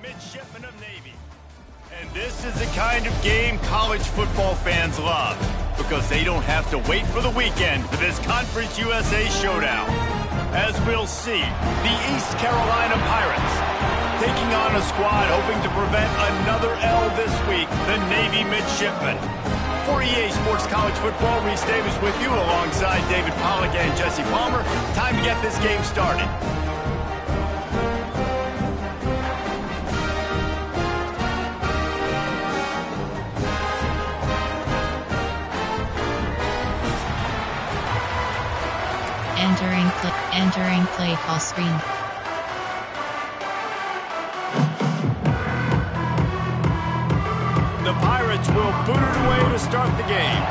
midshipmen of Navy. And this is the kind of game college football fans love, because they don't have to wait for the weekend for this Conference USA showdown. As we'll see, the East Carolina Pirates taking on a squad hoping to prevent another L this week, the Navy Midshipmen. For EA Sports College Football, Reese Davis with you alongside David Pollack and Jesse Palmer. Time to get this game started. Entering play call screen. The Pirates will boot it away to start the game.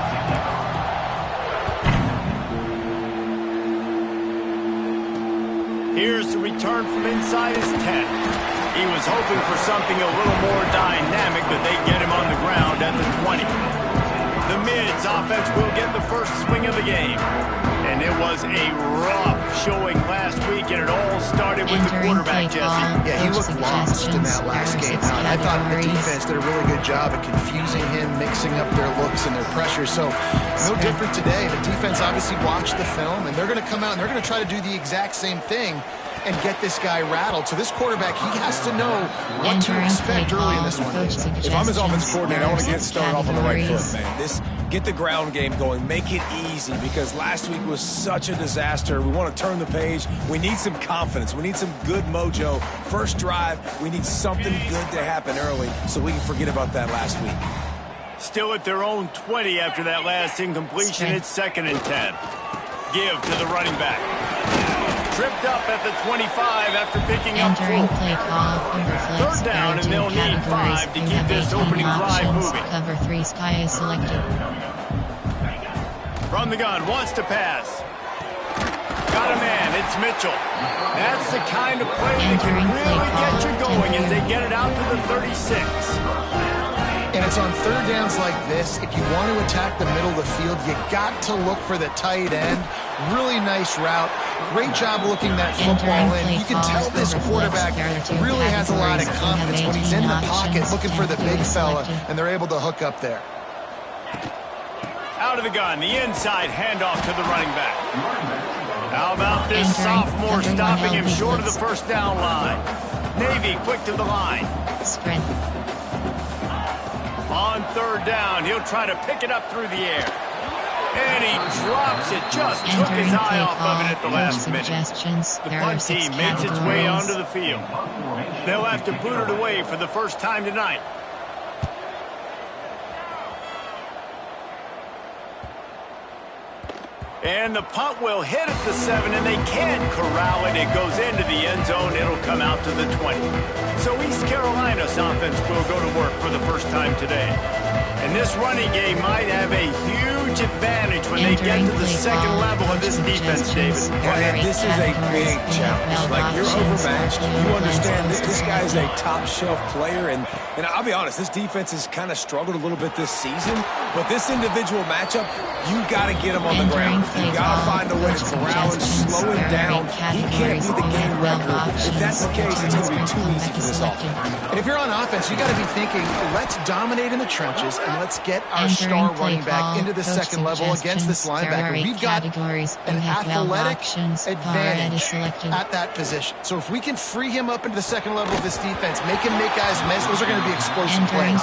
Here's the return from inside his 10. He was hoping for something a little more dynamic, but they get him on the ground at the 20. The Mids offense will get the first swing of the game. And it was a rough showing last week, and it all started with the quarterback, Jesse. Yeah, he looked lost in that last game. I thought the defense did a really good job at confusing him, mixing up their looks and their pressure. So no different today. The defense obviously watched the film, and they're going to come out and they're going to try to do the exact same thing and get this guy rattled. So this quarterback, he has to know what to expect early in this one. If I'm his offense coordinator, I want to get started off on the right foot, man. Get the ground game going. Make it easy, because last week was such a disaster. We want to turn the page. We need some confidence. We need some good mojo. First drive, we need something good to happen early so we can forget about that last week. Still at their own 20 after that last incompletion. It's 2nd and 10. Give to the running back. Tripped up at the 25 after picking up 4. Play call, Third down, and they'll need 5 to keep this opening drive moving. Cover 3 Sky is selected. From the gun, wants to pass. Got a man, it's Mitchell. That's the kind of play that can really get you going as they get it out to the 36. And it's on third downs like this. If you want to attack the middle of the field, you got to look for the tight end. Really nice route. Great job looking that football in. You can tell this quarterback really has a lot of confidence when he's in the pocket looking for the big fella, and they're able to hook up there. Out of the gun, the inside handoff to the running back. How about this sophomore stopping him short of the first down line? Navy quick to the line. Sprint. On third down, he'll try to pick it up through the air. And he drops it, just took his eye off of it at the last minute. The punt team makes its way onto the field. They'll have to boot it away for the first time tonight. And the punt will hit at the 7, and they can't corral it. It goes into the end zone. It'll come out to the 20. So East Carolina's offense will go to work for the first time today. And this running game might have a huge advantage when they get to the second level of this defense, David. And this is a big challenge. Like, you're overmatched. You understand this guy is a top-shelf player. And I'll be honest, this defense has kind of struggled a little bit this season. But this individual matchup, you got to get him on the ground. You got to find a way to corral him, slow him down. He can't be the game record. If that's the case, it's going to be too easy for this offense. And if you're on offense, you got to be thinking, let's dominate in the trenches and let's get our star running back into the second level against this linebacker. We've got an athletic advantage at that position. So if we can free him up into the second level of this defense, make him make guys miss, those are going to be explosive plays.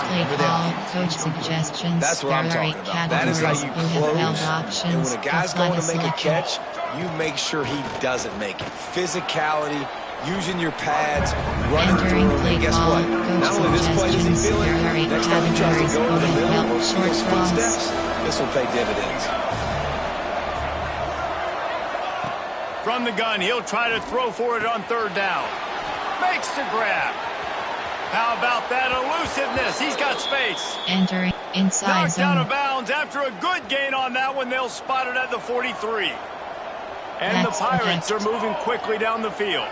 Coach suggestions. That's what I'm talking about. That is how you close. And when a guy's going to make a catch, you make sure he doesn't make it. Physicality, using your pads, running through them, and guess what? Not only this play does he feel it, next time he tries to go in the middle or see his footsteps, this will pay dividends. From the gun, he'll try to throw for it on third down. Makes the grab. How about that elusiveness? He's got space. Entering inside knocked zone. out of bounds after a good gain on that one. They'll spot it at the 43. And the Pirates are moving quickly down the field.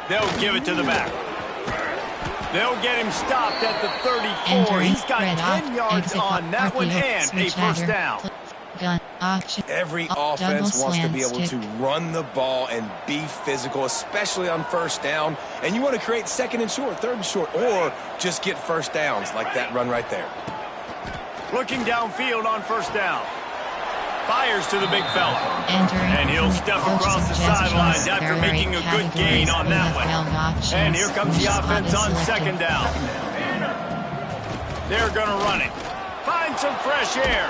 They'll give it to the back. They'll get him stopped at the 34. He's got 10 yards on that one and a first down. Gun. Option. Every Double offense wants to slant be able stick. to run the ball and be physical, especially on first down. And you want to create second and short, third and short, or just get first downs like that run right there. Looking downfield on first down. Fires to the big fella. And he'll step across the sidelines after making a good gain on that one. And here comes the offense on second down. They're going to run it. Find some fresh air.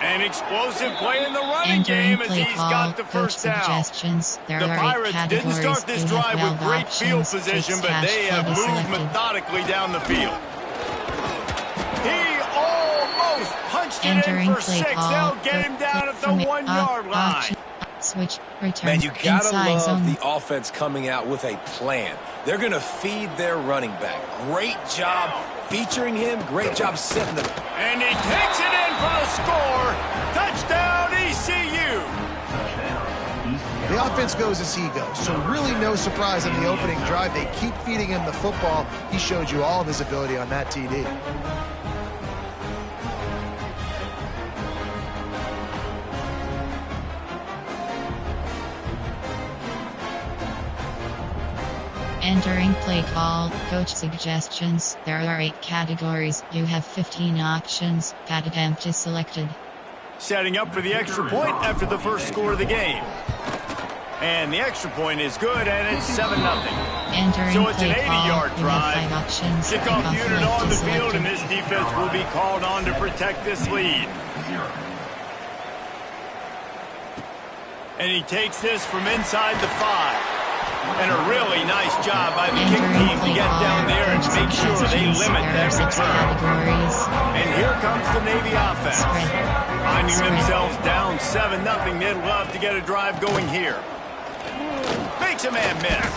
An explosive play in the running game as he's got the first down. The Pirates didn't start this drive with great field position, but they have moved methodically down the field. He almost punched it in for 6. They'll get him down at the 1-yard line. Switch, return, Man, you gotta love zone. the offense coming out with a plan. They're gonna feed their running back. Great job featuring him. Great job setting the... And he takes it in for the score. Touchdown, ECU. The offense goes as he goes, so really no surprise on the opening drive. They keep feeding him the football. He showed you all of his ability on that TD. Entering play call, coach suggestions. There are 8 categories. You have 15 options. Pad attempt is selected. Setting up for the extra point after the first score of the game. And the extra point is good, and it's 7-0. Entering So it's an play call, 80-yard you have drive. 5 options. Kickoff unit left on the is field, selected. and this defense will be called on to protect this lead. And he takes this from inside the 5. And a really nice job by the kick team to get down there and make sure they limit that return. And here comes the Navy offense. Finding themselves down 7-0, they'd love to get a drive going here. Makes a man miss.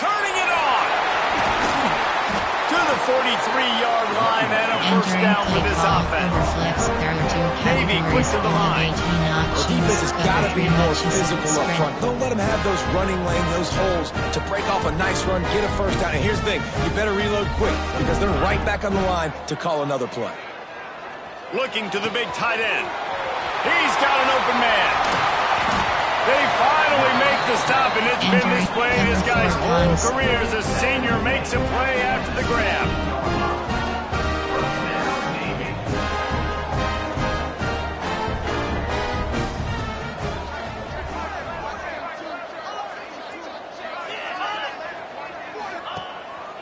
Turning it on. To the 43-yard line and a first down for this offense. Navy quick to the line. The defense has got to be more physical up front. Don't let them have those running lanes, those holes to break off a nice run, get a first down. And here's the thing, you better reload quick because they're right back on the line to call another play. Looking to the big tight end. He's got an open man. They finally make the stop, and it's been this play this guy's whole career as a senior makes a play after the grab.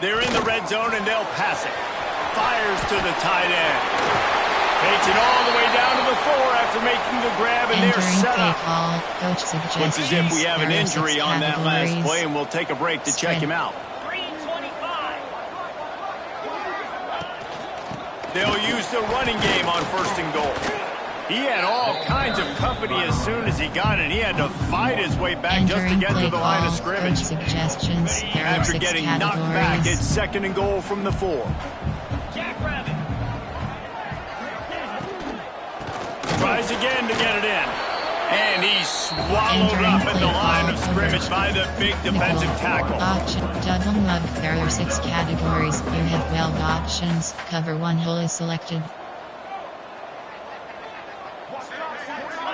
They're in the red zone, and they'll pass it. Fires to the tight end. Takes it all the way down to the 4 after making the grab, and they're set up. Looks as if we have an injury on that last play, and we'll take a break to check him out. They'll use the running game on first and goal. He had all kinds of company as soon as he got it. He had to fight his way back just to get to the line of scrimmage. After getting knocked back, it's second and goal from the 4. Tries again to get it in. And he's swallowed up at the line of scrimmage by the big defensive tackle. Double mug. There are 6 categories. You have 12 options. Cover 1 hole is selected.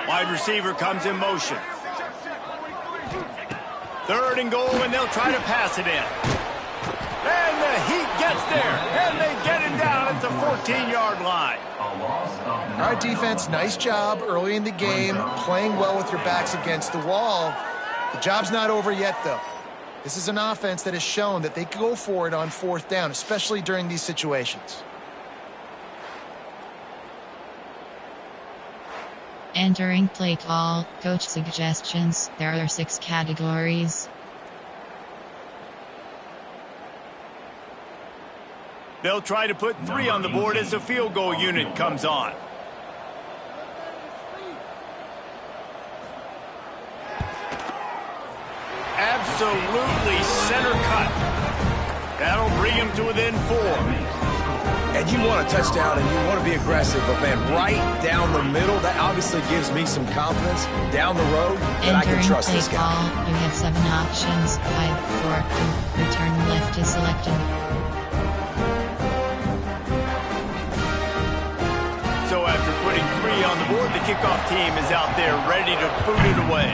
Wide receiver comes in motion. Third and goal, and they'll try to pass it in. And the Heat gets there, and they get him down at the 14-yard line. All right, defense, nice job early in the game, playing well with your backs against the wall. The job's not over yet, though. This is an offense that has shown that they can go for it on 4th down, especially during these situations. Entering play call, coach suggestions. There are 6 categories. They'll try to put 3 on the board as the field goal unit comes on. Absolutely center cut. That'll bring him to within 4. And you want a touchdown and you want to be aggressive, but man, right down the middle, that obviously gives me some confidence down the road that I can trust this guy. Call, you have 7 options. 5, 4, 2. Return left is selected. So after putting 3 on the board. The kickoff team is out there ready to boot it away.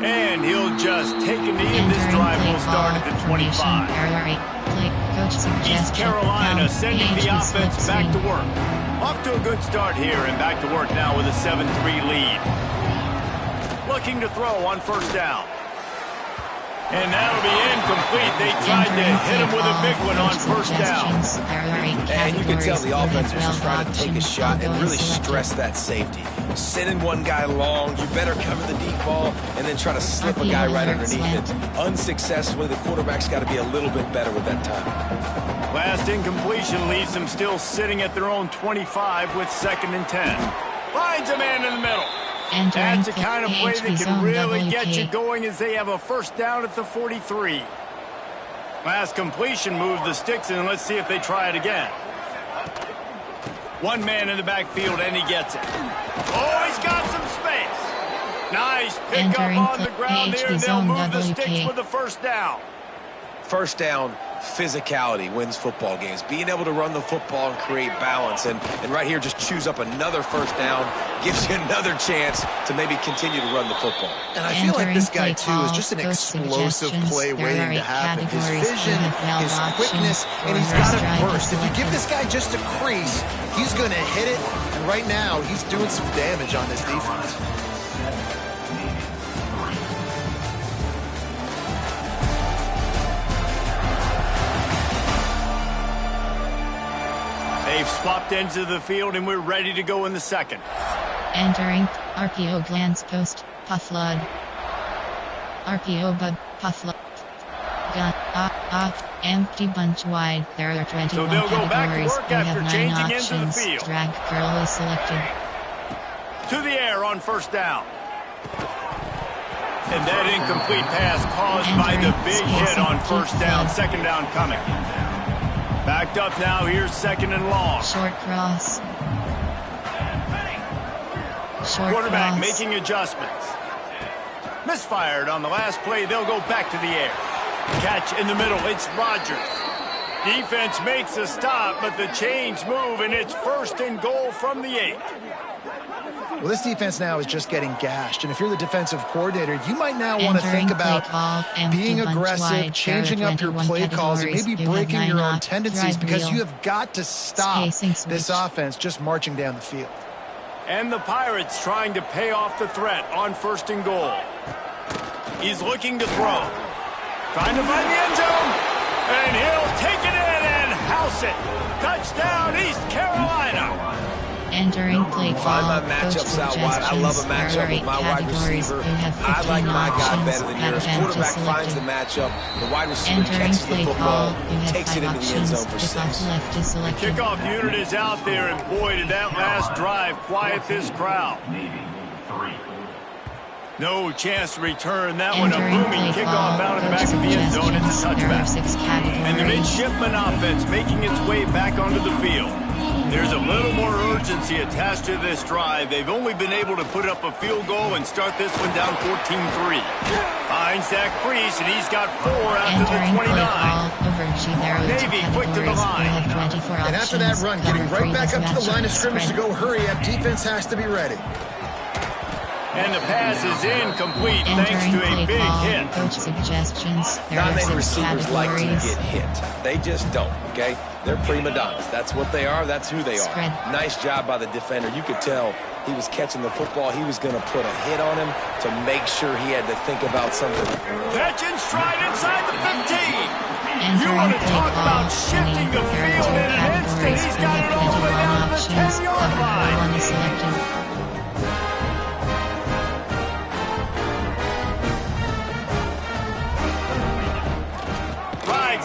And he'll just take a knee, and this drive will start at the 25. East Carolina sending the offense back to work. Off to a good start here, and back to work now with a 7-3 lead. Looking to throw on first down. And that'll be incomplete. They tried to hit him with a big one on first down. And you can tell the offense was just trying to take a shot and really stress that safety. Sending one guy long, you better cover the deep ball and then try to slip a guy right underneath it. Unsuccessfully, the quarterback's got to be a little bit better with that time. Last incompletion leaves them still sitting at their own 25 with 2nd and 10. Finds a man in the middle. That's the kind of play that can really get you going as they have a first down at the 43. Last completion moved the sticks, and let's see if they try it again. One man in the backfield, and he gets it. Oh, he's got some space. Nice pickup on the ground there, and they'll move the sticks with the first down. First down, physicality wins football games. Being able to run the football and create balance. And right here, just choose up another first down. Gives you another chance to maybe continue to run the football. And I feel like this guy, too, is just an explosive play waiting to happen. His vision, his quickness, and he's got a burst. If you give this guy just a crease, he's going to hit it. And right now, he's doing some damage on this defense. They've swapped ends of the field, and we're ready to go in the second. Entering RPO glance post, puff flood. RPO bud, puff flood. Gun, empty bunch wide. There are 21 so they'll go back to categories. work You after have 9 changing into the options. field. Drag curl is selected. To the air on first down. And that incomplete pass caused by the big hit on first down. Second down coming. Backed up now, here's 2nd and long. Short cross. Short Quarterback cross. making adjustments. Misfired on the last play, they'll go back to the air. Catch in the middle, it's Rodgers. Defense makes a stop, but the chains move, and it's 1st and goal from the 8. Well, this defense now is just getting gashed. And if you're the defensive coordinator, you might now want to think about being aggressive, changing up your play calls, and maybe breaking your own tendencies because you have got to stop this offense just marching down the field. And the Pirates trying to pay off the threat on 1st and goal. He's looking to throw. Trying to find the end zone. And he'll take it in and house it. Touchdown, East Carolina. Entering play Find call. my matchups out wide. I love a matchup with my wide receiver. I like my guy better than yours. Quarterback finds the matchup. The wide receiver catches the football, takes it into the end zone for 6. The kickoff unit is out there, and boy, did that last drive quiet this crowd. No chance to return that one. A booming kickoff out of the back of the end zone. It's a touchback. And the midshipman offense making its way back onto the field. There's a little more urgency attached to this drive. They've only been able to put up a field goal and start this one down 14-3. Finds that crease, and he's got 4 out to the 29. Navy quick to the line. And after that run, getting right back up to the line of scrimmage to go hurry up, defense has to be ready. And the pass is incomplete thanks to a big hit. Coach suggestions. Non-name receivers like to get hit. They just don't, okay? They're prima donnas. That's what they are. That's who they are. Nice job by the defender. You could tell he was catching the football. He was going to put a hit on him to make sure he had to think about something. Catch and stride inside the 15. You want to talk about shifting the field in an instant. He's got it all the way down to the 10-yard line.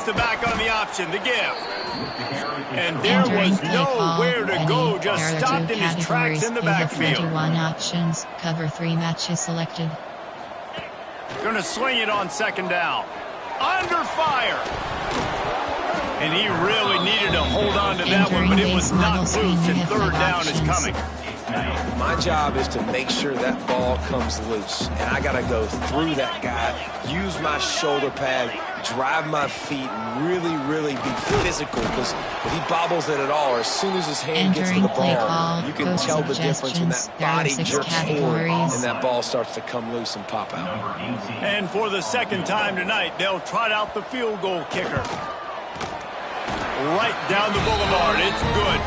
To back on the option, the give. And there was nowhere to go, just stopped in his tracks in the backfield. 21 options, cover 3 matches selected. Going to swing it on 2nd down. Under fire. And he really needed to hold on to that one, but it was not loose, and 3rd down is coming. My job is to make sure that ball comes loose, and I got to go through that guy, use my shoulder pad, drive my feet, really, really be physical, because if he bobbles it at all, or as soon as his hand gets to the ball, you can tell the difference when that body jerks forward and that ball starts to come loose and pop out. And for the second time tonight, they'll trot out the field goal kicker. Right down the boulevard. It's good.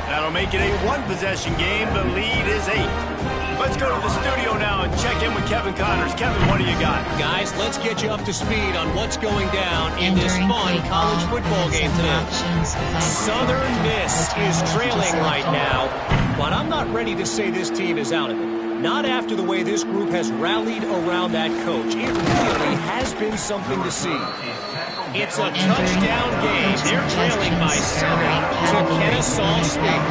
That'll make it a one-possession game. The lead is 8. Let's go to the studio now and check in with Kevin Connors. Kevin, what do you got? Guys, let's get you up to speed on what's going down in this fun college football game today. Southern Miss is trailing right now, but I'm not ready to say this team is out of it. Not after the way this group has rallied around that coach. It really has been something to see. It's a touchdown game. They're trailing by 7 to Kennesaw State.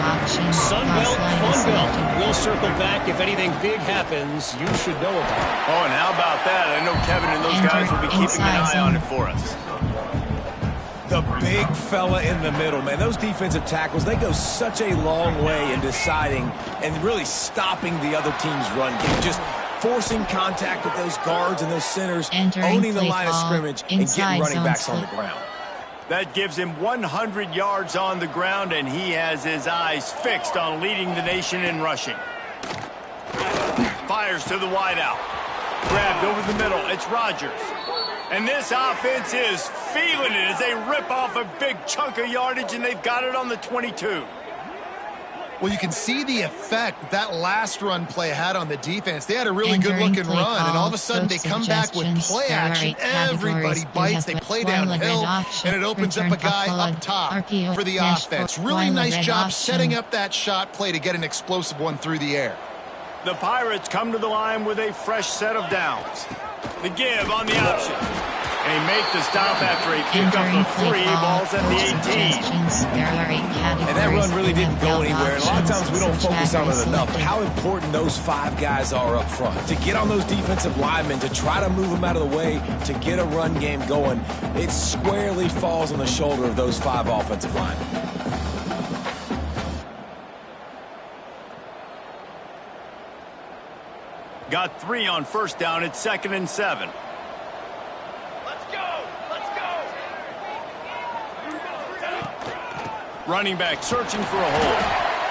Sunbelt, Funbelt. We'll circle back if anything big happens you should know about. Oh, and how about that? I know Kevin and those guys will be keeping an eye on it for us. The big fella in the middle, man. Those defensive tackles, they go such a long way in deciding and really stopping the other team's run game. Just forcing contact with those guards and those centers, owning the line of scrimmage, and getting running backs on the ground. That gives him 100 yards on the ground, and he has his eyes fixed on leading the nation in rushing. Fires to the wideout. Grabbed over the middle. It's Rodgers. And this offense is feeling it as they rip off a big chunk of yardage, and they've got it on the 22. Well, you can see the effect that last run play had on the defense. They had a really good-looking run, and all of a sudden they come back with play action. Everybody bites. They play downhill, and it opens up a guy up top for the offense. Really nice job setting up that shot play to get an explosive one through the air. The Pirates come to the line with a fresh set of downs. The give on the option. They make the stop after a pickup of 3 balls at the 18. And that run really didn't go anywhere. And a lot of times we don't focus on it enough. But how important those 5 guys are up front. To get on those defensive linemen, to try to move them out of the way, to get a run game going, it squarely falls on the shoulder of those 5 offensive linemen. Got 3 on first down. It's 2nd and 7. Running back searching for a hole.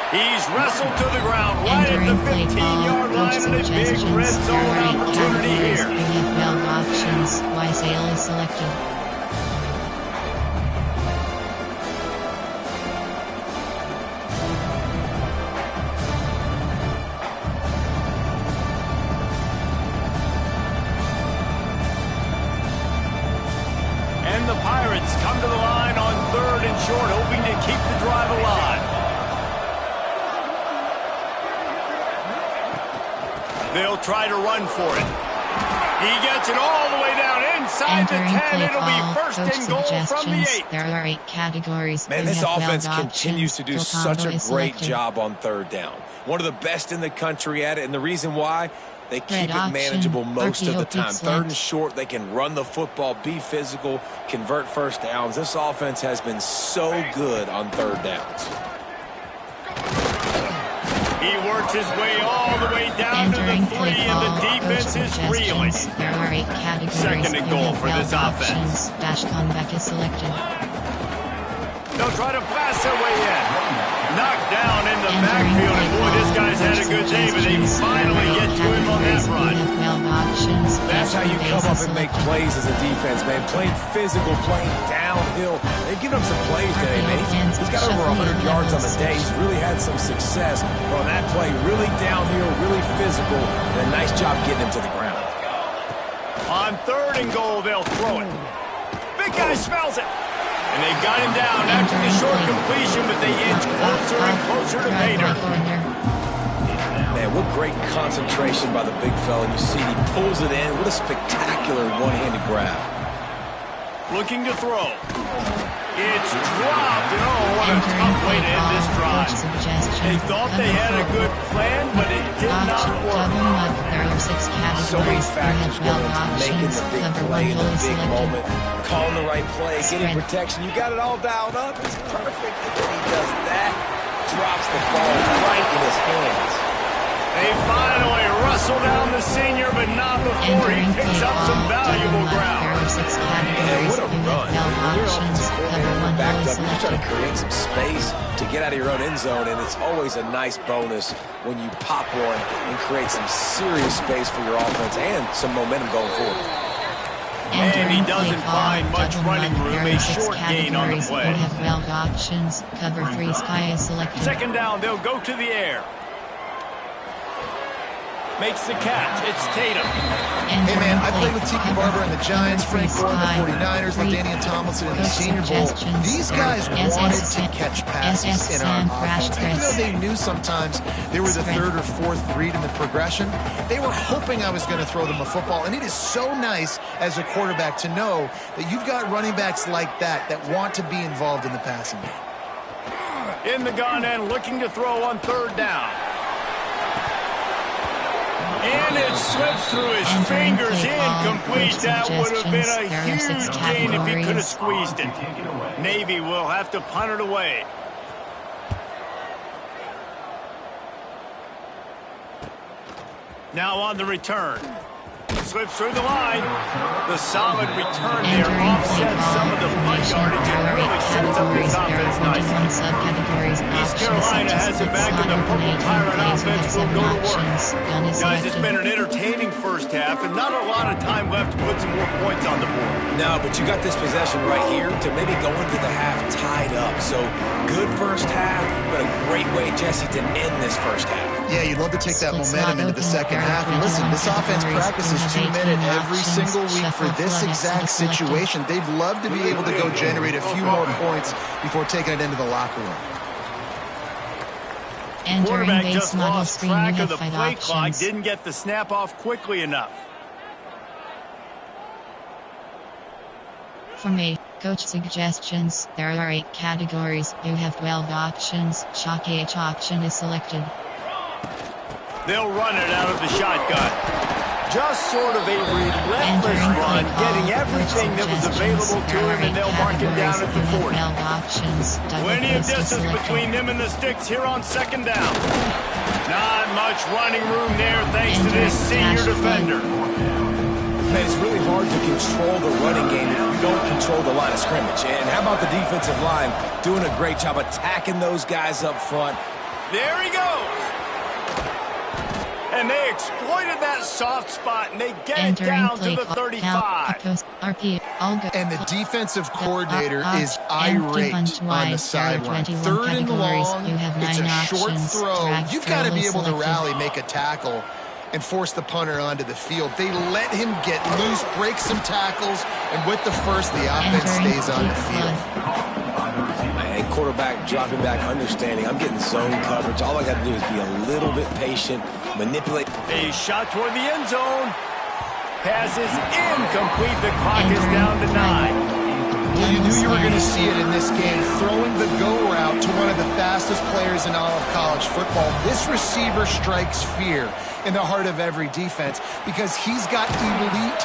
He's wrestled to the ground right at the 15-yard line, and a big red zone opportunity here. NFL options. Why sale is selected. And the Pirates come to the line on 3rd and short, hoping to keep the drive alive. They'll try to run for it. He gets it all the way down inside the 10. It'll be 1st and goal from the 8. There are 8 categories. Man, this offense continues to do such a great job on 3rd down. One of the best in the country at it, and the reason why, they keep it manageable most of the time. 3rd and short, they can run the football, be physical, convert first downs. This offense has been so good on 3rd downs. He works his way all the way down to the 3, and the defense is reeling. There are 8 categories. 2nd and goal for this offense. Dash comeback is selected. They'll try to blast their way in. Knocked down in the backfield, and boy, this guy's had a good day, but they finally get to him on that run. That's how you come up and make plays as a defense, man. Playing physical, playing downhill. They've given him some plays today, man. He's got over 100 yards on the day. He's really had some success. But on that play, really downhill, really physical, and a nice job getting him to the ground. On 3rd and goal, they'll throw it. Big guy smells it. And they've got him down after the short completion, but they inch closer and closer to Bader. Man, what great concentration by the big fella. You see he pulls it in. What a spectacular one-handed grab. Looking to throw. It's dropped. And oh, what a tough way to end this drive. They thought they had a good plan, but it did not work. So many factors go into making the big play in the big moment. Calling the right play, getting protection. You got it all dialed up. It's perfect. And then he does that. drops the ball right in his hands. They finally wrestle down the senior, but not before he picks up some valuable ground. And what a run. When you're offensive coordinator backed up, you're trying to create some space to get out of your own end zone, and it's always a nice bonus when you pop one and create some serious space for your offense and some momentum going forward. And he doesn't find much running room, a short gain on the play. You have 12 options. Cover 3 Sky is selected. Second down, they'll go to the air. Makes the catch. It's Tatum. Hey, man, I played with Tiki Barber and the Giants, Frank Gore and the 49ers, LaDainian Tomlinson in the Senior Bowl. These guys wanted to catch passes in our offense. Even though they knew sometimes they were the third or fourth read in the progression, they were hoping I was going to throw them a football. And it is so nice as a quarterback to know that you've got running backs like that that want to be involved in the passing game. In the gun and looking to throw on third down. And it slips through his fingers, incomplete. That would have been a huge gain if he could have squeezed it. Navy will have to punt it away. Now on the return. Slips through the line. The solid return there offsets some of the punt yardage and really sets up this offense nicely. East Carolina has it back in the Purple Pirate offense. Will go to work. Guys, it's been an entertaining first half and not a lot of time left to put some more points on the board. No, but you got this possession right here to maybe go into the half tied up. So good first half, but a great way, Jesse, to end this first half. Yeah, you'd love to take that momentum into the second half. And listen, this offense practices 2-minute every single week for this exact situation. They'd love to be able to go generate a few more points before taking it into the locker room. Quarterback just lost track of the play clock, didn't get the snap off quickly enough. For me, coach suggestions, there are 8 categories. You have 12 options. Shock each option is selected. They'll run it out of the shotgun. Just sort of a relentless run, getting everything that was available to him, and they'll mark it down at the 40. Plenty of distance between them and the sticks here on second down. Not much running room there thanks to this senior defender. Man, it's really hard to control the running game if you don't control the line of scrimmage. And how about the defensive line doing a great job attacking those guys up front? There he goes. And they exploited that soft spot, and they get it down to the 35. And the defensive coordinator is irate on the sideline. Third and long, it's a short throw. You've got to be able to rally, make a tackle, and force the punter onto the field. They let him get loose, break some tackles, and with the first, the offense stays on the field. And quarterback dropping back, understanding I'm getting zone coverage. All I got to do is be a little bit patient, manipulate. A shot toward the end zone. Pass is incomplete. The clock is down to 9. Well, you knew you were going to see it in this game. Throwing the go route to one of the fastest players in all of college football. This receiver strikes fear in the heart of every defense because he's got elite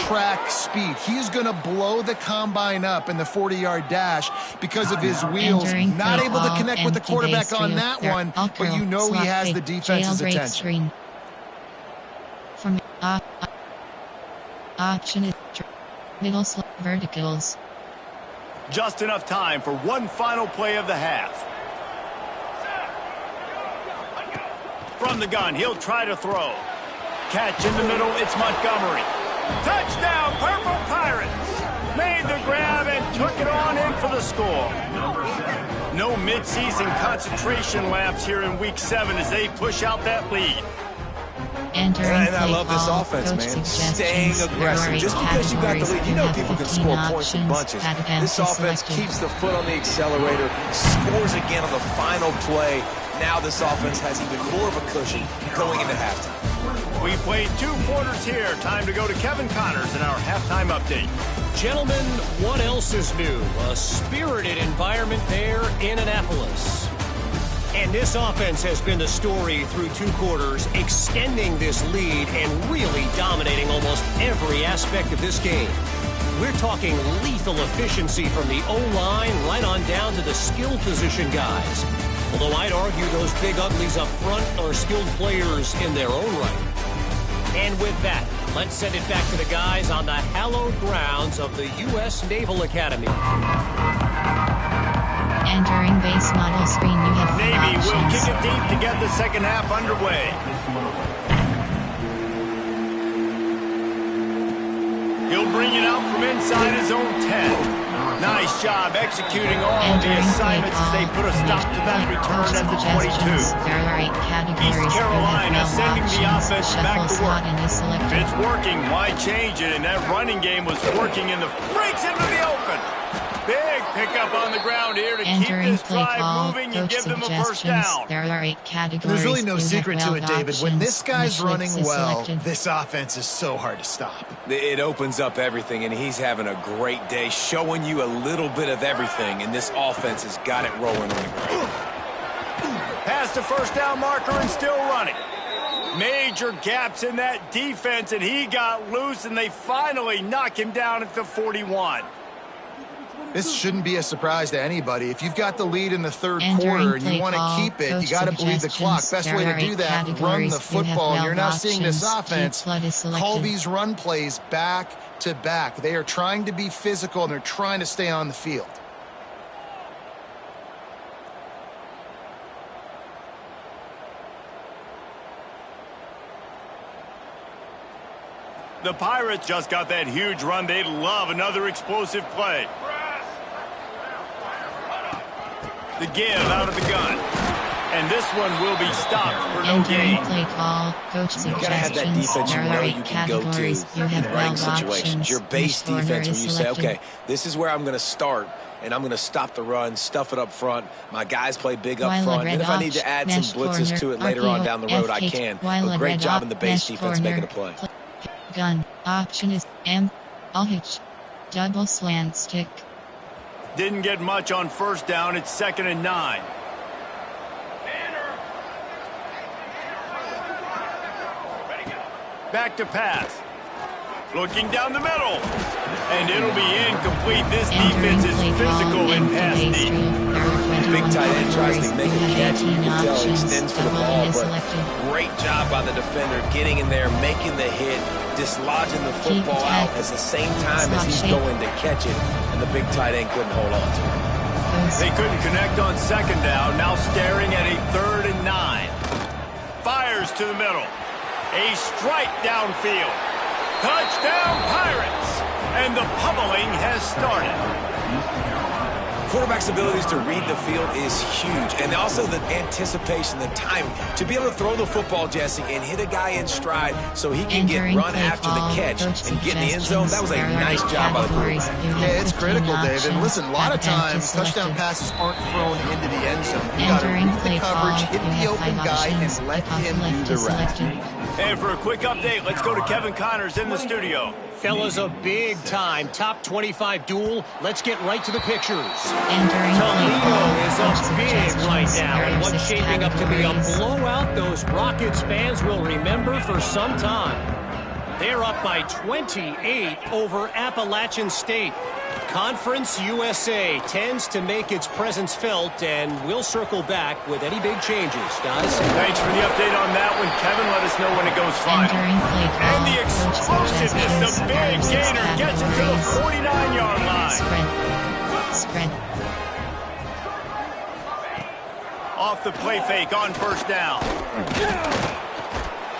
track speed. He's going to blow the combine up in the 40-yard dash because of his wheels. Not able to connect with the quarterback on that one, but you know he has the defense's attention. From option is middle verticals. Just enough time for one final play of the half. From the gun, he'll try to throw. Catch in the middle, it's Montgomery. Touchdown, Purple Pirates! Made the grab and took it on in for the score. No mid-season concentration laps here in Week 7 as they push out that lead. And I love this offense, man. Staying aggressive. Just because you got the lead, you know people can score points in bunches. This offense keeps the foot on the accelerator, scores again on the final play. Now this offense has even more of a cushion going into halftime. We played 2 quarters here. Time to go to Kevin Connors in our halftime update. Gentlemen, what else is new? A spirited environment there in Annapolis. And this offense has been the story through 2 quarters, extending this lead and really dominating almost every aspect of this game. We're talking lethal efficiency from the O-line right on down to the skill position guys. Although I'd argue those big uglies up front are skilled players in their own right. And with that, let's send it back to the guys on the hallowed grounds of the U.S. Naval Academy. Entering base model screen, you have Navy options. will kick it deep to get the second half underway. He'll bring it out from inside his own 10. Nice job executing all of the assignments as they put a stop to that return at the 22. There are 8 categories. East Carolina sending the offense back to work. If it's working, why change it? And that running game was working in the breaks into the open. Big pickup on the ground here to keep this drive moving and give them a first down. There are 8 categories. There's really no secret to it, David. When this guy's running well, this offense is so hard to stop. It opens up everything, and he's having a great day, showing you a little bit of everything, and this offense has got it rolling on the ground. Past the first down marker and still running. Major gaps in that defense, and he got loose, and they finally knock him down at the 41. This shouldn't be a surprise to anybody. If you've got the lead in the third quarter and you want to keep it, you got to bleed the clock. Best way to do that, run the football. And you're now seeing this offense call these run plays back to back. They are trying to be physical, and they're trying to stay on the field. The Pirates just got that huge run. They'd love another explosive play. The give out of the gun. And this one will be stopped for no gain. Play call, coach You gotta have that defense you know you can go to in the right situations. Your base defense, when you say, okay, this is where I'm going to start, and I'm going to stop the run, stuff it up front. My guys play big up front. And if I need to add some blitzes to it later on down the road, I can. But great job in the base defense making a play. Gun. Option is M. H. Double slant stick. Didn't get much on first down. It's 2nd and 9. Back to pass. Looking down the middle. And it'll be incomplete. This defense is physical and pass deep. Big tight end tries to make a catch. You can tell he extends for the ball, but great job by the defender getting in there, making the hit, dislodging the football out at the same time as he's going to catch it, and the big tight end couldn't hold on to it. They couldn't connect on 2nd down, now staring at a 3rd and 9. Fires to the middle. A strike downfield. Touchdown Pirates! And the pummeling has started. Quarterback's abilities to read the field is huge, and also the anticipation, the timing. To be able to throw the football, Jesse, and hit a guy in stride so he can get run after the catch and get in the end zone, that was a nice job by the quarterback. Yeah, it's critical, David. Listen, a lot of times touchdown passes aren't thrown into the end zone. You got to read the coverage, hit the open guy, and let him do the rest. And for a quick update, let's go to Kevin Connors in the studio. Fellas, a big-time top 25 duel. Let's get right to the pictures. Toledo is up big right now, and what's shaping up to be a blowout those Rockets fans will remember for some time. They're up by 28 over Appalachian State. Conference USA tends to make its presence felt, and we'll circle back with any big changes, guys. Thanks for the update on that one, Kevin. Let us know when it goes final. And the explosiveness, the big gainer gets it to the 49-yard line. Spread. Off the play fake on first down.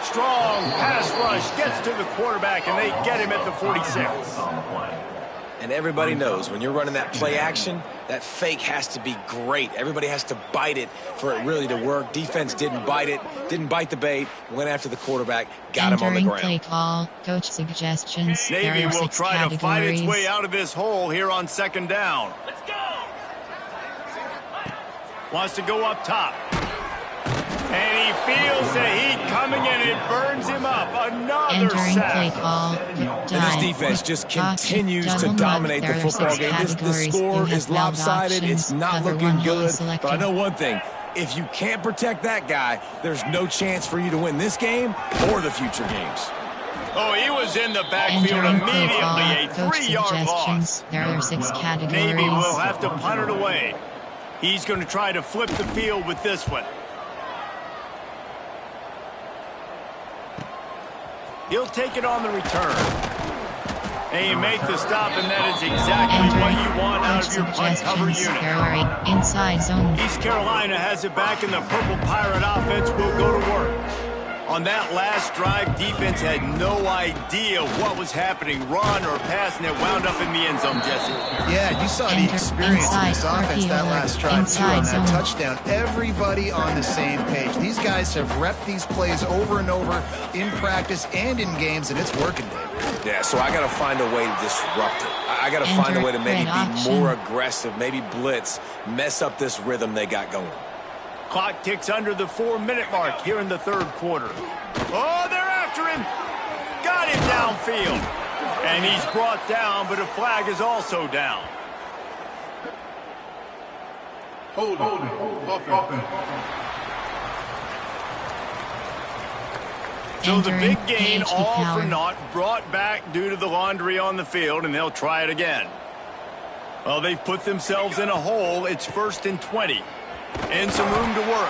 Strong pass rush gets to the quarterback, and they get him at the 46. And everybody knows when you're running that play action, that fake has to be great. Everybody has to bite it for it really to work. Defense didn't bite it, didn't bite the bait, went after the quarterback, got him on the ground. Play call, coach suggestions. Navy will try to fight its way out of this hole here on 2nd down. Let's go! Wants to go up top. And he feels the heat coming, and it burns him up. Another sack. And this defense just continues to dominate the football game. The score is lopsided. It's not looking good. But I know one thing. If you can't protect that guy, there's no chance for you to win this game or the future games. Oh, he was in the backfield immediately. A 3-yard loss. There are 6 categories. Navy will have to punt it away. He's going to try to flip the field with this one. He'll take it on the return. And you make the stop, and that is exactly what you want out of your punt cover unit. Inside zone. East Carolina has it back, and the Purple Pirate offense will go to work. On that last drive, defense had no idea what was happening, run or pass, and it wound up in the end zone, Jesse. Yeah, you saw the experience of this offense that last drive, too, on that touchdown. Everybody on the same page. These guys have repped these plays over and over in practice and in games, and it's working, David. Yeah, so I got to find a way to disrupt it. I got to find a way to maybe be more aggressive, maybe blitz, mess up this rhythm they got going. Clock ticks under the 4-minute mark here in the third quarter. Oh, they're after him. Got him downfield. And he's brought down, but a flag is also down. Hold it. So the big gain, all for naught, brought back due to the laundry on the field, and they'll try it again. Well, they've put themselves in a hole. It's 1st and 20. And some room to work.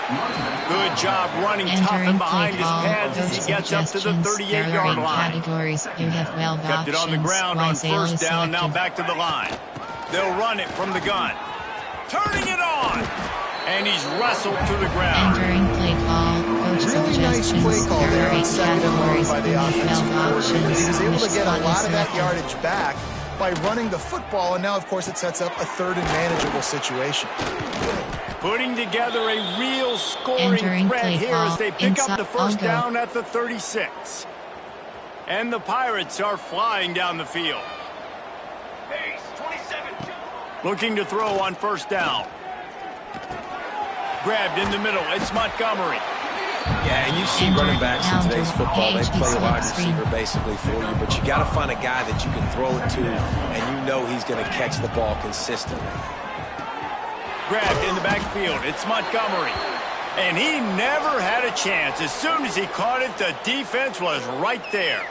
Good job running tough and behind his pads as he gets up to the 38-yard line. Kept it on the ground on first down, now back to the line. They'll run it from the gun. Turning it on. And he's wrestled to the ground. Really nice play call there on second and long by the offensive coordinator. He was able to get a lot of that yardage back by running the football, and now, of course, it sets up a third and manageable situation. Putting together a real scoring threat here as they pick up the first down at the 36. And the Pirates are flying down the field. Pace, 27. Looking to throw on first down. Grabbed in the middle. It's Montgomery. Yeah, and you see running backs in today's football, they play a wide receiver basically for you, but you got to find a guy that you can throw it to, and you know he's going to catch the ball consistently. Grabbed in the backfield. It's Montgomery. And he never had a chance. As soon as he caught it, the defense was right there.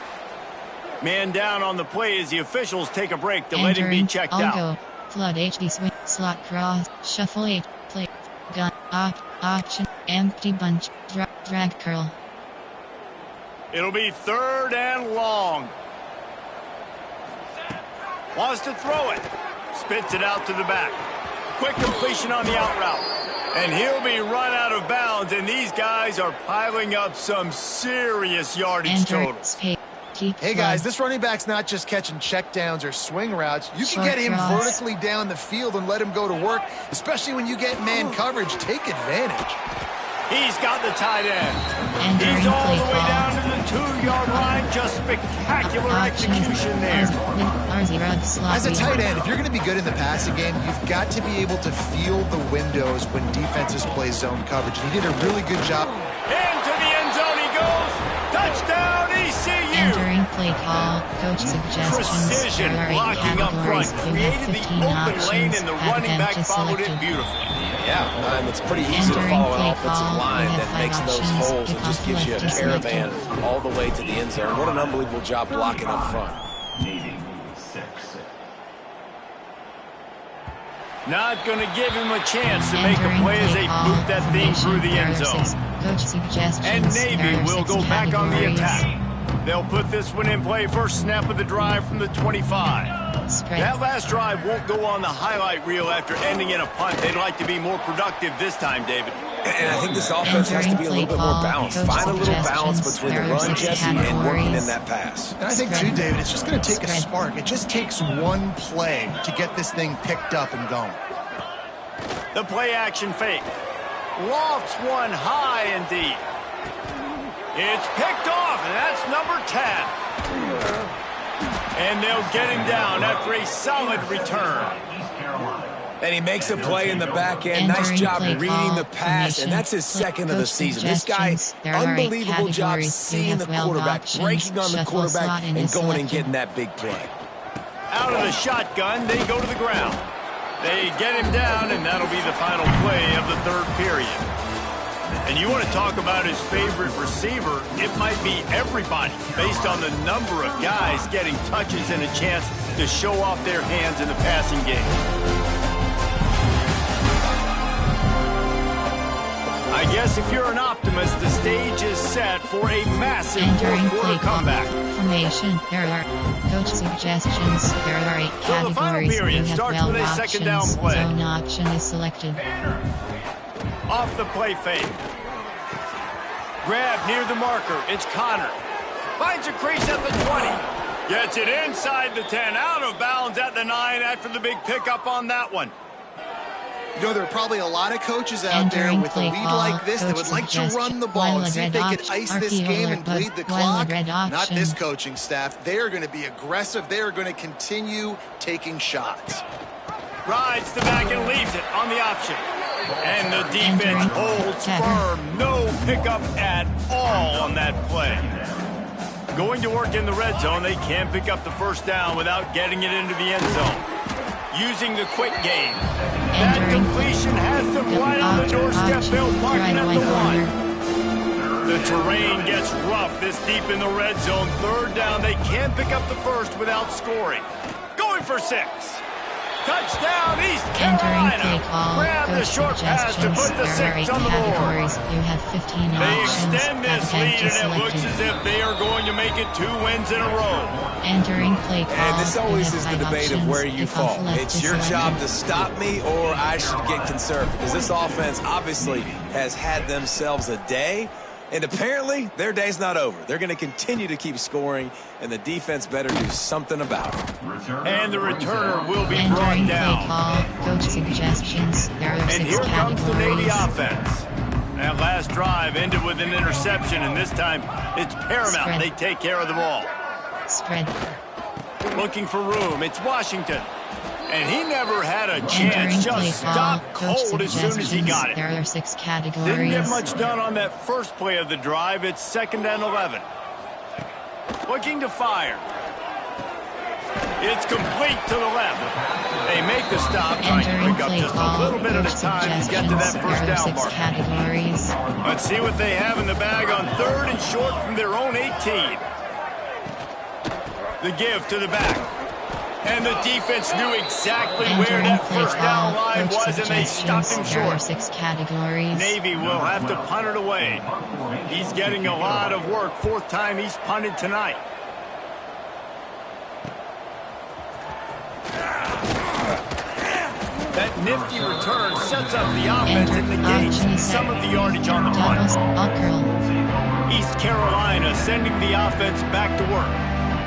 Man down on the play as the officials take a break to let him be checked out. Flood HD swing, slot cross, shuffle 8, play, gun, option, empty bunch, drag curl. It'll be 3rd and long. Wants to throw it. Spits it out to the back. Quick completion on the out route. And he'll be run out of bounds, and these guys are piling up some serious yardage totals. Hey, guys, this running back's not just catching checkdowns or swing routes. You can get him vertically down the field and let him go to work, especially when you get man coverage. Take advantage. He's got the tight end. He's all the way down to the 2-yard line. Just spectacular execution there. As a tight end, if you're going to be good in the passing game, you've got to be able to feel the windows when defenses play zone coverage. He did a really good job. Into the end zone he goes. Touchdown, ECU. Entering play call, coach suggestions. Precision blocking up front. Created the open lane, and the running back followed it beautifully. Yeah, and it's pretty easy to follow an offensive line that makes those holes and just gives you a caravan all the way to the end zone. What an unbelievable job blocking up front. Not going to give him a chance to make a play as they boot that thing through the end zone. And Navy will go back on the attack. They'll put this one in play first snap of the drive from the 25. That last drive won't go on the highlight reel after ending in a punt. They'd like to be more productive this time, David. And I think this offense has to be a little bit more balanced. Find a little balance between the run, Jesse, and working in that pass. And I think, too, David, it's just going to take a spark. It just takes one play to get this thing picked up and going. The play action fake. Lofts one high and deep. It's picked off, and that's number 10. And they'll get him down after a solid return. And he makes a play in the back end. Nice job reading the pass, and that's his second of the season. This guy, unbelievable job seeing the quarterback, breaking on the quarterback, and going and getting that big play. Out of the shotgun, they go to the ground. They get him down, and that'll be the final play of the third period. And you want to talk about his favorite receiver, it might be everybody based on the number of guys getting touches and a chance to show off their hands in the passing game. guess if you're an optimist, the stage is set for a massive fourth-quarter comeback. Formation, there are coach suggestions. There are 8 categories. So the final period starts with a options. second down play. Zone option is selected. Off the play fake. Grab near the marker. It's Connor. Finds a crease at the 20. Gets it inside the 10. Out of bounds at the 9 after the big pickup on that one. You know, there are probably a lot of coaches out there with a lead like this that would like to run the ball and see if they could ice this game and bleed the clock. Not this coaching staff. They are going to be aggressive. They are going to continue taking shots. Rides the back and leaves it on the option. And the defense holds firm. No pickup at all on that play. Going to work in the red zone, they can't pick up the first down without getting it into the end zone. Using the quick game. That completion has them right on the doorstep. Bill marking at the 1. The terrain gets rough this deep in the red zone. Third down, they can't pick up the first without scoring. Going for 6. Touchdown, East Carolina. Grab the short pass to put the 6 on the board. You have 15 they extend this lead, and it looks as if they are going to make it 2 wins in a row. Entering play call. And this always is the debate of where you fall. It's your job to stop me, or I should get conservative. Because this offense obviously has had themselves a day. And apparently, their day's not over. They're going to continue to keep scoring, and the defense better do something about it. And the returner will be brought down. Call, coach suggestions. There are 6 and here comes the Navy offense. That last drive ended with an interception, and this time it's paramount they take care of the ball. Spread. Looking for room. It's Washington. And he never had a chance, just stopped cold as soon as he got it. There are 6 categories. Didn't get much done on that first play of the drive. It's 2nd and 11. Looking to fire. It's complete to the left. They make the stop, trying to pick up just a little bit at a time to get to that first down mark. Categories. Let's see what they have in the bag on 3rd and short from their own 18. The give to the back. And the defense knew exactly where that first down line was, and they stopped him short. 6 categories. Navy will have to punt it away. He's getting a lot of work. 4th time he's punted tonight. That nifty return sets up the offense and negates some of the yardage on the punt. East Carolina sending the offense back to work.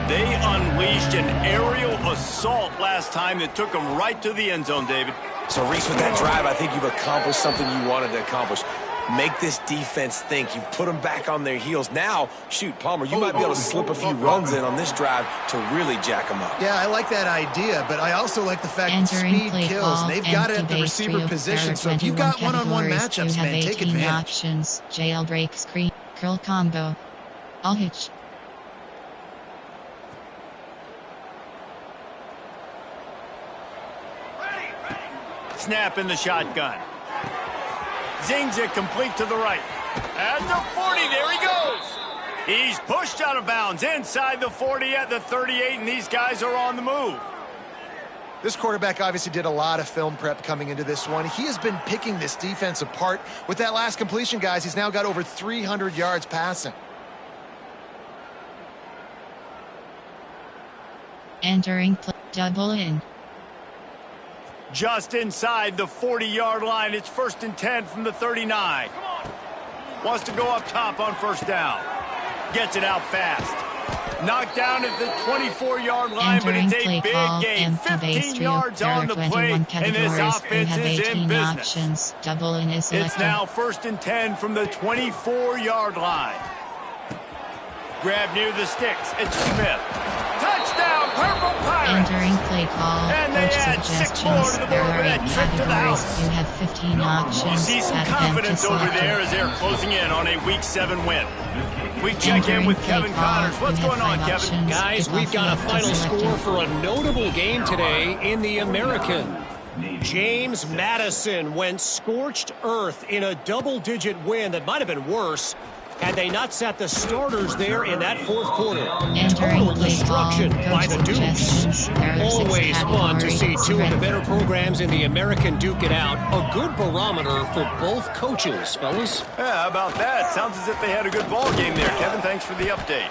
They unleashed an aerial assault last time that took them right to the end zone, David. So, Reese, with that drive, I think you've accomplished something you wanted to accomplish. Make this defense think. You've put them back on their heels. Now, shoot, Palmer, you might be able to slip a few runs in on this drive to really jack them up. Yeah, I like that idea, but I also like the fact that speed kills. And they've got it at the receiver position, so if you've got one-on-one matchups, man, take advantage. Options, jailbreak, screen, curl combo, all hitch. Snap in the shotgun. Zings it complete to the right. At the 40, there he goes. He's pushed out of bounds inside the 40 at the 38, and these guys are on the move. This quarterback obviously did a lot of film prep coming into this one. He has been picking this defense apart. With that last completion, guys, he's now got over 300 yards passing. Entering play, double in. Just inside the 40-yard line. It's 1st and 10 from the 39. Wants to go up top on first down. Gets it out fast. Knocked down at the 24-yard line, but it's a big gain. 15 yards on the play, and this offense is in business. Options. Double in is selected. It's now 1st and 10 from the 24-yard line. Grab near the sticks. It's Smith. Touchdown, Purple Pirates! Entering play call. And they add 6 more to the board with that trip to the house. You have 15 options. You see some confidence over there as they're closing in on a Week 7 win. We check in with Kevin Connors. What's going on, Kevin? Guys, we've got a final score for a notable game today in the American. James Madison went scorched earth in a double-digit win that might have been worse had they not sat the starters there in that fourth quarter. Entering Total destruction by the Dukes. Always fun to see two of the better programs in the American duke it out. A good barometer for both coaches, fellas. Yeah, how about that? Sounds as if they had a good ball game there, Kevin. Thanks for the update.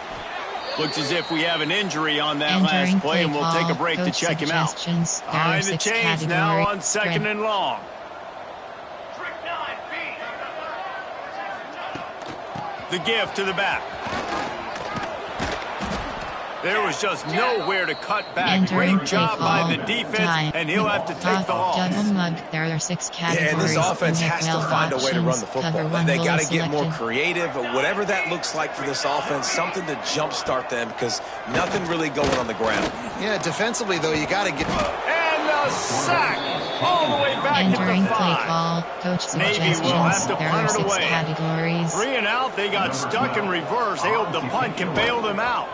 Looks as if we have an injury on that last play, and we'll take a break to check him out. Behind the chains now on 2nd and long. The give to the back. There was just nowhere to cut back. Great job by the defense, and he'll have to take the loss. There are 6 categories. Yeah, and this offense has to find a way to run the football. They got to get more creative, whatever that looks like for this offense, something to jumpstart them because nothing really going on the ground. Yeah, defensively, though, you got to get... And the sack all the way back Entering at the 5. play call, coach suggestions. Navy will have to There punt are it 6 away. categories. 3 and out, they got stuck in reverse. They hope the punt can bail them out.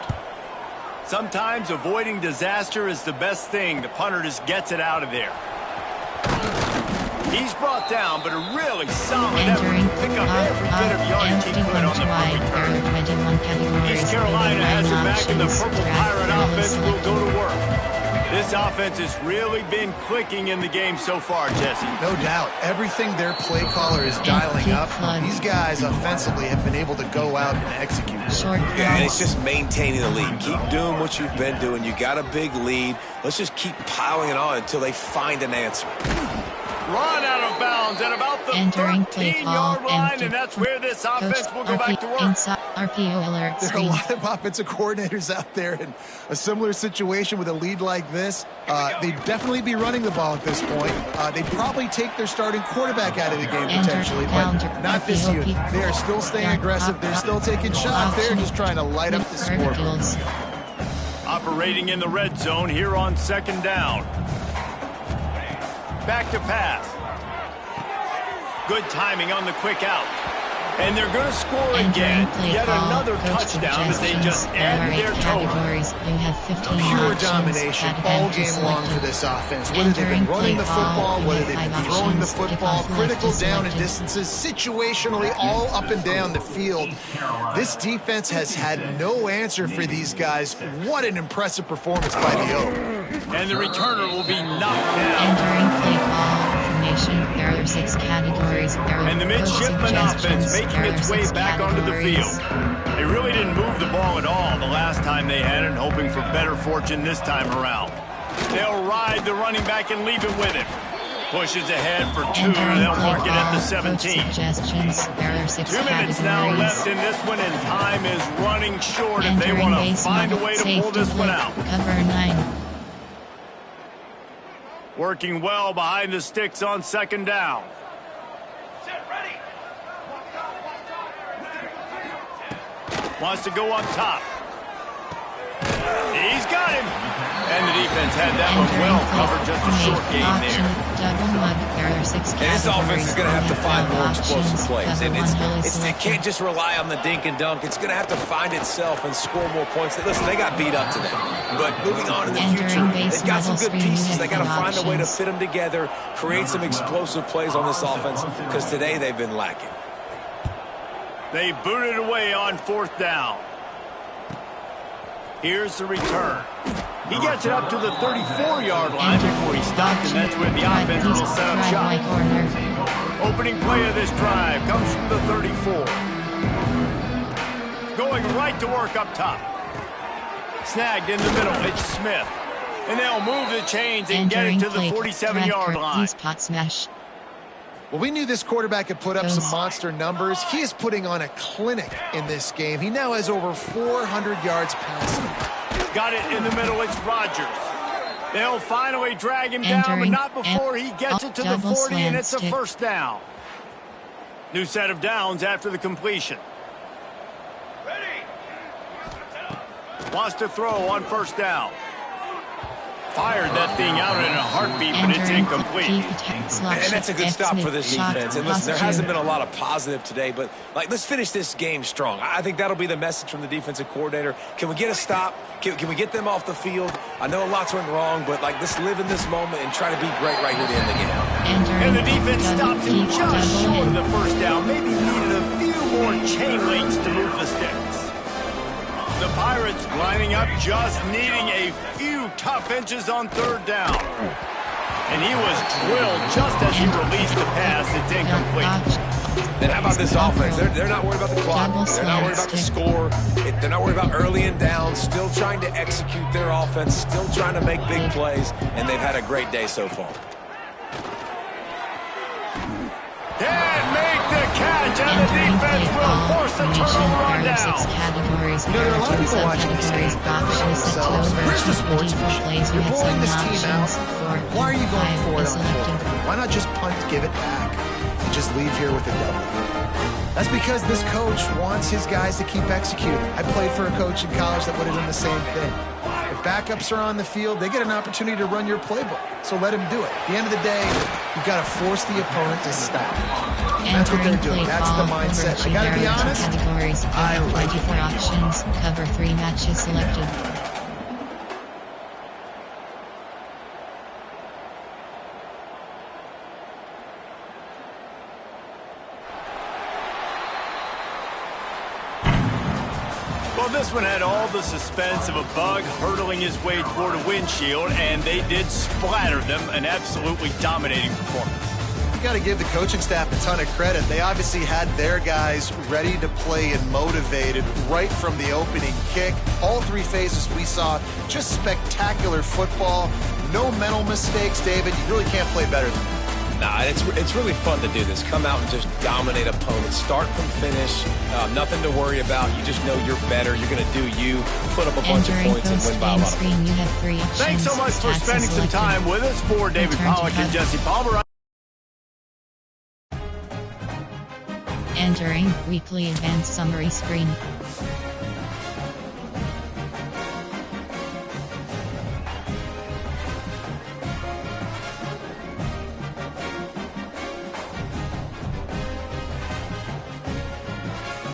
Sometimes avoiding disaster is the best thing. The punter just gets it out of there. He's brought down, but a really solid effort to pick up every bit of yardage he could on the return. East Carolina has it back, and the Purple Pirate offense will go to work. This offense has really been clicking in the game so far, Jesse. No doubt. Everything their play caller is dialing up, these guys offensively have been able to go out and execute. Yeah, and it's just maintaining the lead. Keep doing what you've been doing. You got a big lead. Let's just keep piling it on until they find an answer. Run out of bounds at about the 13-yard line, and that's where this offense will go back to work. RPO alert. There are a lot of offensive coordinators out there in a similar situation with a lead like this. They'd definitely be running the ball at this point. They'd probably take their starting quarterback out of the game potentially, but not this year. They are still staying aggressive. They're still taking shots. They're just trying to light up the scoreboard. Operating in the red zone here on 2nd down. Back to pass. Good timing on the quick out. And they're going to score again. Yet another touchdown as they just add to their total. Pure domination all game long for this offense. Whether they've been running the football, whether they've been throwing the football, critical down and distances, situationally all up and down the field. This defense has had no answer for these guys. What an impressive performance by the O. And the returner will be knocked down. Entering play call formation. There are 6 categories. And the midshipman offense making its way back onto the field. They really didn't move the ball at all the last time they had it, hoping for better fortune this time around. They'll ride the running back and leave it with him. Pushes ahead for 2, and they'll mark it at the 17. 2 minutes now left in this one, and time is running short if they want to find a way to pull this one out. Cover 9. Working well behind the sticks on 2nd down. Wants to go up top. He's got him. And the defense had that one well covered. Just a short game there. And this offense is going to have to find more explosive plays. And it can't just rely on the dink and dunk. It's going to have to find itself and score more points. Listen, they got beat up today. But moving on in the future, they've got some good pieces. They got to find a way to fit them together, create some explosive plays on this offense, because today they've been lacking. They booted away on 4th down. Here's the return. He gets it up to the 34-yard line before he stopped, and that's where the offense will set up shop. Opening play of this drive comes from the 34. Going right to work up top. Snagged in the middle, it's Smith. And they'll move the chains and get it to the 47-yard line. Well, we knew this quarterback could put up some monster numbers. He is putting on a clinic in this game. He now has over 400 yards passing. Got it in the middle, it's Rodgers. They'll finally drag him down, but not before he gets it to the 40, and it's a 1st down. New set of downs after the completion. Wants to throw on 1st down. Fired that thing out in a heartbeat, but it's incomplete. And that's a good stop for this defense. And listen, there hasn't been a lot of positive today, but let's finish this game strong. I think that'll be the message from the defensive coordinator. Can we get a stop? Can we get them off the field? I know lots went wrong, but let's live in this moment and try to be great right here to end the game. And the defense stops him just short of the 1st down. Maybe needed a few more chain links to move the sticks. The Pirates lining up, just needing a few tough inches on third down. And he was drilled just as he released the pass. It's incomplete. And how about this offense? They're not worried about the clock. They're not worried about the score. They're not worried about early and down. Still trying to execute their offense. Still trying to make big plays. And they've had a great day so far. Can't make the catch, and the defense will force a turnover on down. There are a lot of people watching this game themselves. Where's the sportsmanship? You're blowing this team out. Why are you going for it on 4th? Why not just punt, give it back, and just leave here with a W? That's because this coach wants his guys to keep executing. I played for a coach in college that would have done the same thing. If backups are on the field, they get an opportunity to run your playbook. So let them do it. At the end of the day, you've got to force the opponent to stop. That's what they're doing. That's the mindset. I got to be honest, I like it. Options, cover 3 matches selected. Well, this one had all the suspense of a bug hurtling his way toward a windshield, and they did splatter them, an absolutely dominating performance. You got to give the coaching staff a ton of credit. They obviously had their guys ready to play and motivated right from the opening kick. All 3 phases we saw, just spectacular football. No mental mistakes, David. You really can't play better than that. Nah, it's really fun to do this. Come out and just dominate opponents. Start from finish. Nothing to worry about. You just know you're better. You're going to do you. Put up a bunch of points and win by a lot. Thanks so much for spending some time with us. For David Pollack and Jesse Palmer. Entering weekly advanced summary screen.